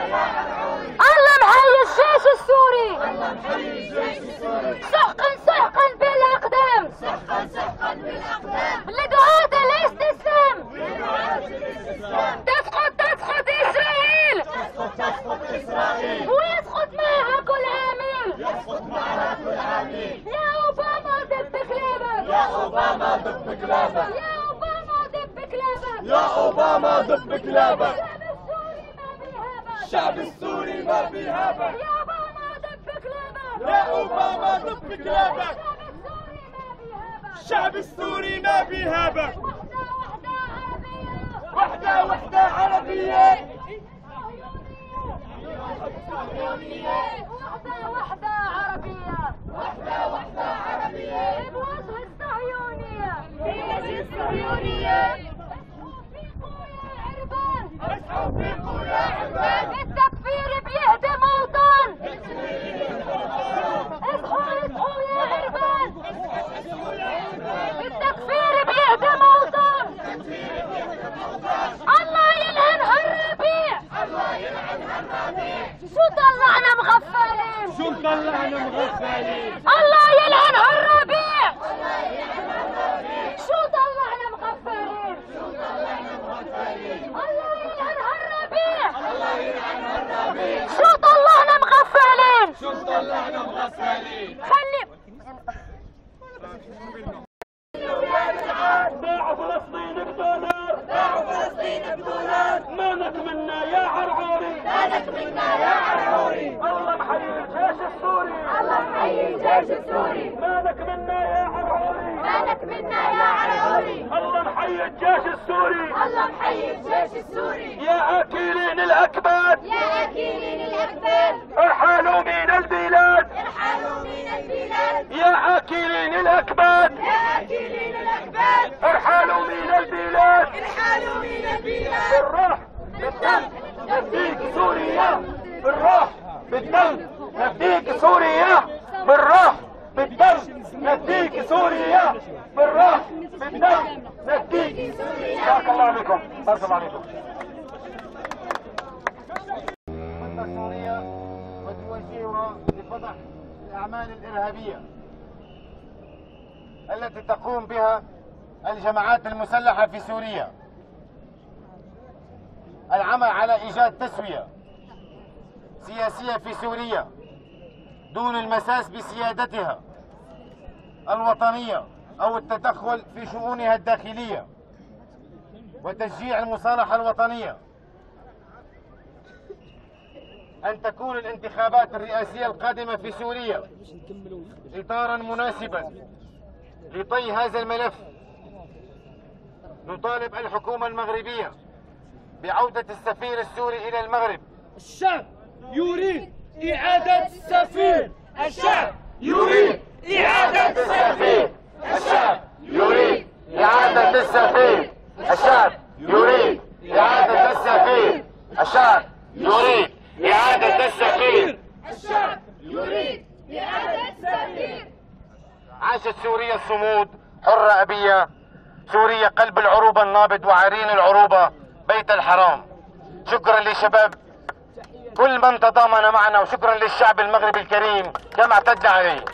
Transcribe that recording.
الله محيي الجيش السوري. سحقا سحقا بالاقدام. لدعاة الاستسلام. تسقط تسقط اسرائيل. ويسقط معها كل عامل. يا اوباما دب كلابك. يا اوباما دب كلابك. يا اوباما دب كلابك. الشعب السوري ما بيهابك. يا اوباما دب كلابك. يا اوباما دب كلابك. الشعب السوري ما بيهابك. وحدة وحدة عربية. وحدة وحدة عربية. وحدة وحدة عربية. بوجه الصهيونية. بوجه الصهيونية. اصحوا فيقوا يا عربان. التكفير بيهدم اوطان. اصحوا اصحوا يا عربان. التكفير بيهدم اوطان. الله يلعن هالربيع. الله يلعن هالربيع. شو طلعنا مغفلين. شو طلعنا مغفلين. الله يلعن هالربيع. شو طلعنا مغفلين. شو طلعنا مغفلين. الله يلعن هالربيع. الله يلعن هالربيع. شو طلعنا مغفلين. شو طلعنا مغفلين. خلي باعوا فلسطين بدولار. باعوا فلسطين بدولار. ما نتمنى يا عرعوري. ما نتمنى يا عرعوري. الله محيي الجيش السوري. الله محيي الجيش السوري. ما نتمنى يا عرعوري. ما نتمنى يا عرعوري. الله محيي الجيش السوري. الله محيي الجيش السوري. يا اكلين الاكباد. يا اكلين الاكباد. ارحلوا من البلاد. ارحلوا من البلاد. يا اكلين الاكباد. يا اكلين الاكباد. ارحلوا من البلاد. ارحلوا من البلاد. بالروح بالدم نفديك سوريا. بالروح بالدم نفديك سوريا. بالروح بالدم نفديك سوريا. بالروح بالدم نفديك سوريا. بارك الله عليكم. بارك الله عليكم. سوريا وتوجهها لفضح الأعمال الإرهابية التي تقوم بها الجماعات المسلحة في سوريا. العمل على إيجاد تسوية سياسية في سوريا دون المساس بسيادتها الوطنية أو التدخل في شؤونها الداخلية، وتشجيع المصالحة الوطنية. أن تكون الانتخابات الرئاسية القادمة في سوريا إطارا مناسبا لطي هذا الملف. نطالب الحكومة المغربية بعودة السفير السوري إلى المغرب. الشعب يريد إعادة السفير. الشعب يريد إعادة السفير. الشعب يريد إعادة السفير. الشعب يريد إعادة السفير. الشعب يريد إعادة السفير. الشعب يريد إعادة السفير. عاشت سوريا الصمود حرة أبية. سوريا قلب العروبة النابض وعرين العروبة بيت الحرام. شكرا لشباب كل من تضامن معنا، وشكرا للشعب المغربي الكريم كما اعتدنا عليه.